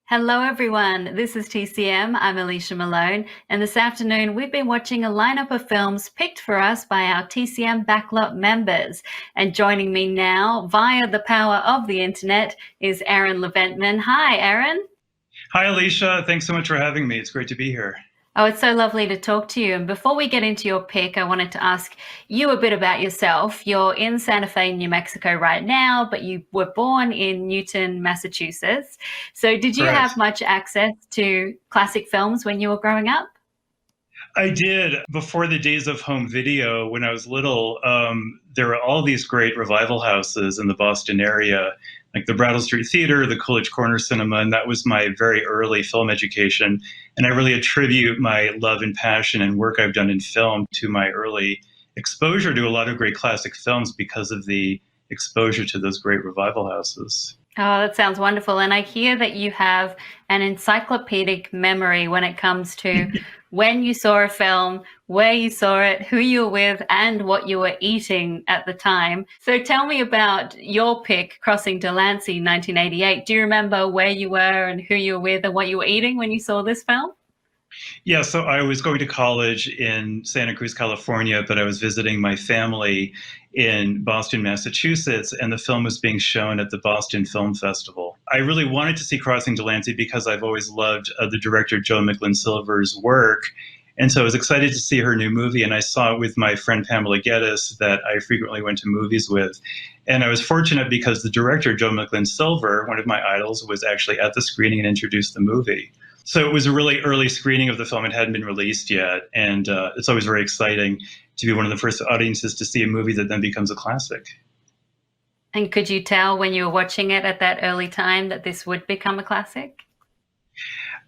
Hello, everyone. This is TCM. I'm Alicia Malone, and this afternoon we've been watching a lineup of films picked for us by our TCM Backlot members. And joining me now via the power of the internet is Aaron Leventman. Hi, Aaron. Hi, Alicia. Thanks so much for having me. It's great to be here. Oh, it's so lovely to talk to you. And before we get into your pick, I wanted to ask you a bit about yourself. You're in Santa Fe, New Mexico right now, but you were born in Newton, Massachusetts. So did you have Correct. much access to classic films when you were growing up? I did. Before the days of home video, when I was little, there were all these great revival houses in the Boston area, like the Brattle Street Theater, the Coolidge Corner Cinema, and that was my very early film education. And I really attribute my love and passion and work I've done in film to my early exposure to a lot of great classic films because of the exposure to those great revival houses. Oh, that sounds wonderful. And I hear that you have an encyclopedic memory when it comes to when you saw a film, where you saw it, who you were with, and what you were eating at the time. So tell me about your pick, Crossing Delancey, 1988. Do you remember where you were and who you were with and what you were eating when you saw this film? Yeah, so I was going to college in Santa Cruz, California, but I was visiting my family in Boston, Massachusetts, and the film was being shown at the Boston Film Festival. I really wanted to see Crossing Delancey because I've always loved the director Joe Silver's work. And so I was excited to see her new movie, and I saw it with my friend Pamela Geddes that I frequently went to movies with. And I was fortunate because the director, Joe Silver, one of my idols, was actually at the screening and introduced the movie. So it was a really early screening of the film. It hadn't been released yet. And it's always very exciting to be one of the first audiences to see a movie that then becomes a classic. And could you tell when you were watching it at that early time that this would become a classic?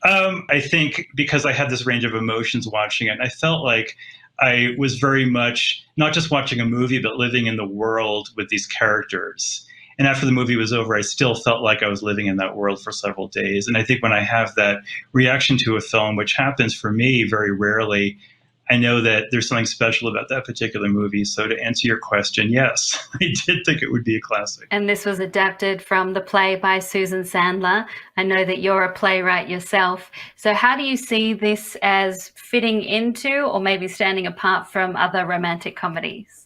I think because I had this range of emotions watching it, and I felt like I was very much not just watching a movie, but living in the world with these characters. And after the movie was over, I still felt like I was living in that world for several days. And I think when I have that reaction to a film, which happens for me very rarely, I know that there's something special about that particular movie. So to answer your question, yes, I did think it would be a classic. And this was adapted from the play by Susan Sandler. I know that you're a playwright yourself. So how do you see this as fitting into or maybe standing apart from other romantic comedies?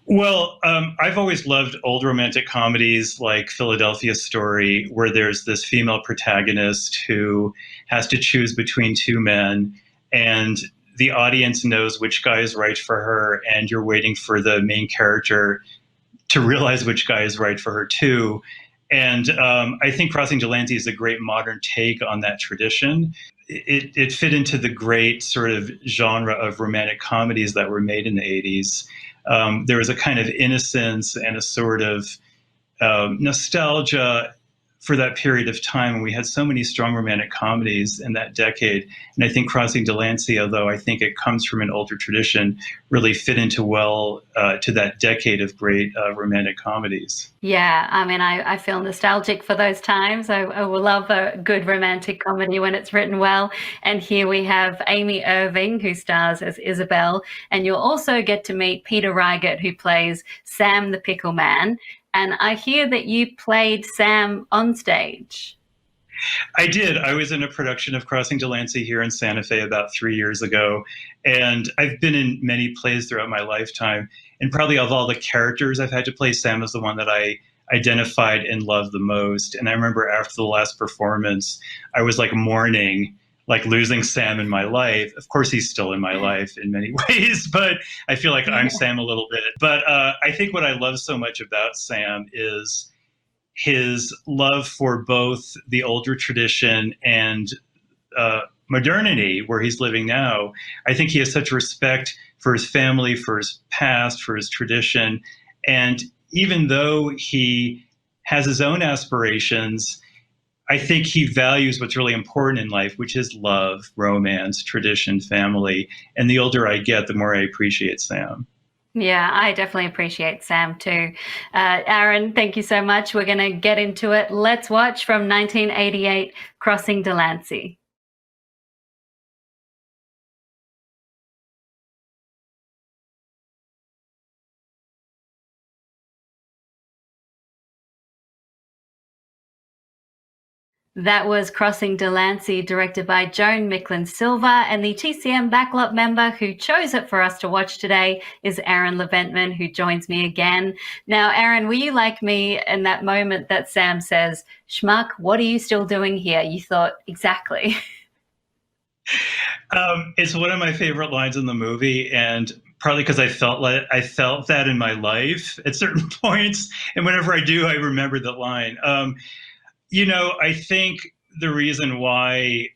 Well, I've always loved old romantic comedies like Philadelphia Story, where there's this female protagonist who has to choose between two men, and the audience knows which guy is right for her, and you're waiting for the main character to realize which guy is right for her too. And I think Crossing Delancey is a great modern take on that tradition. It fit into the great sort of genre of romantic comedies that were made in the 80s. There was a kind of innocence and a sort of nostalgia for that period of time when we had so many strong romantic comedies in that decade. And I think Crossing Delancey, although I think it comes from an older tradition, really fit into well to that decade of great romantic comedies. Yeah, I mean, I feel nostalgic for those times. I will love a good romantic comedy when it's written well. And here we have Amy Irving, who stars as Isabel. And you'll also get to meet Peter Riegert, who plays Sam the Pickle Man. And I hear that you played Sam on stage. I did. I was in a production of Crossing Delancey here in Santa Fe about 3 years ago. And I've been in many plays throughout my lifetime. And probably of all the characters I've had to play, Sam is the one that I identified and loved the most. And I remember after the last performance, I was like mourning, like losing Sam in my life. Of course, he's still in my life in many ways, but I feel like I'm Sam a little bit. But I think what I love so much about Sam is his love for both the older tradition and modernity where he's living now. I think he has such respect for his family, for his past, for his tradition. And even though he has his own aspirations, I think he values what's really important in life, which is love, romance, tradition, family. And the older I get, the more I appreciate Sam. Yeah, I definitely appreciate Sam too. Aaron, thank you so much. We're going to get into it. Let's watch from 1988, Crossing Delancey. That was Crossing Delancey, directed by Joan Micklin-Silver, and the TCM backlot member who chose it for us to watch today is Aaron Leventman, who joins me again. Now, Aaron, were you like me in that moment that Sam says, "Schmuck, what are you still doing here?" You thought, exactly. It's one of my favorite lines in the movie, and partly because I felt that in my life at certain points, and whenever I do, I remember that line. I think the reason why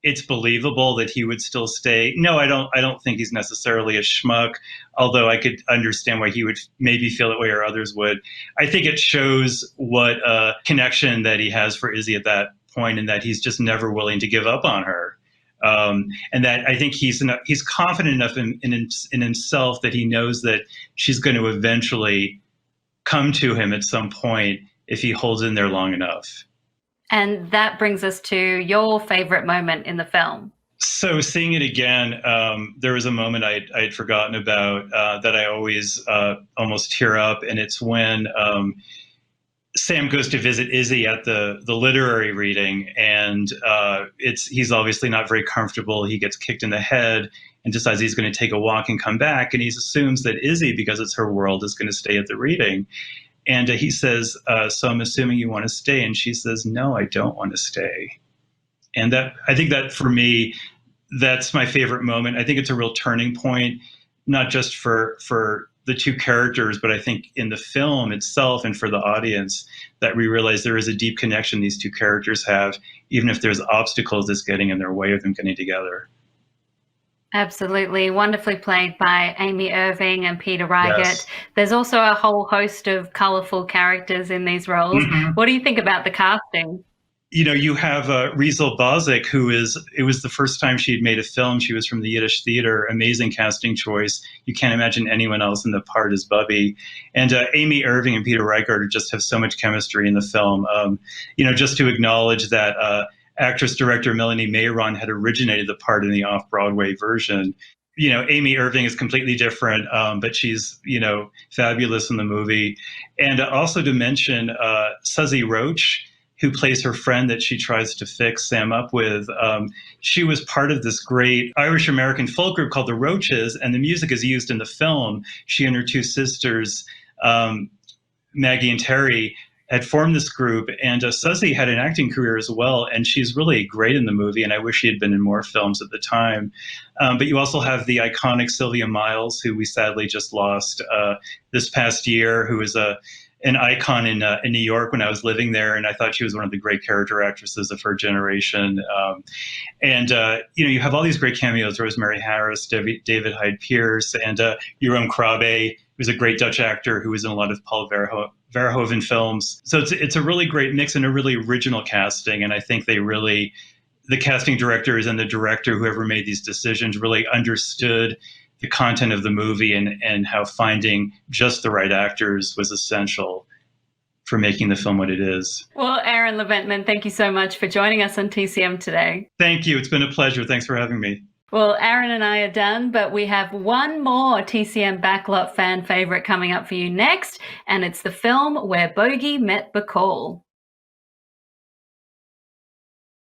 it's believable that he would still stay. No, I don't think he's necessarily a schmuck, although I could understand why he would maybe feel that way or others would. I think it shows what a connection that he has for Izzy at that point, and that he's just never willing to give up on her. And that I think he's confident enough in himself that he knows that she's going to eventually come to him at some point if he holds in there long enough. And that brings us to your favorite moment in the film. So seeing it again, there was a moment I'd forgotten about that I always almost tear up, and it's when Sam goes to visit Izzy at the literary reading, and he's obviously not very comfortable. He gets kicked in the head and decides he's going to take a walk and come back, and he assumes that Izzy, because it's her world, is going to stay at the reading. And he says, "So I'm assuming you want to stay." And she says, "No, I don't want to stay." And I think that for me, that's my favorite moment. I think it's a real turning point, not just for the two characters, but I think in the film itself and for the audience, that we realize there is a deep connection these two characters have, even if there's obstacles that's getting in their way of them getting together. Absolutely. Wonderfully played by Amy Irving and Peter Riegert. Yes. There's also a whole host of colorful characters in these roles. Mm-hmm. What do you think about the casting? You have Riesel Bozic, it was the first time she had made a film. She was from the Yiddish Theater. Amazing casting choice. You can't imagine anyone else in the part as Bubby. And Amy Irving and Peter Riegert just have so much chemistry in the film. Just to acknowledge that actress-director Melanie Mayron had originated the part in the off-Broadway version. Amy Irving is completely different, but she's, fabulous in the movie. And also to mention Suzy Roach, who plays her friend that she tries to fix Sam up with. She was part of this great Irish-American folk group called the Roaches, and the music is used in the film. She and her two sisters, Maggie and Terry, had formed this group, and Suzy had an acting career as well, and she's really great in the movie, and I wish she had been in more films at the time. But you also have the iconic Sylvia Miles, who we sadly just lost this past year, who is an icon in New York when I was living there, and I thought she was one of the great character actresses of her generation. You have all these great cameos: Rosemary Harris, David Hyde Pierce, and Jeroen Krabbe, who's a great Dutch actor who was in a lot of Paul Verhoeven films. So it's a really great mix and a really original casting, and I think the casting directors and the director, whoever made these decisions, really understood the content of the movie and how finding just the right actors was essential for making the film what it is. Well, Aaron Leventman, thank you so much for joining us on TCM today. Thank you. It's been a pleasure. Thanks for having me. Well, Aaron and I are done, but we have one more TCM backlot fan favorite coming up for you next, and it's the film Where Bogey Met Bacall.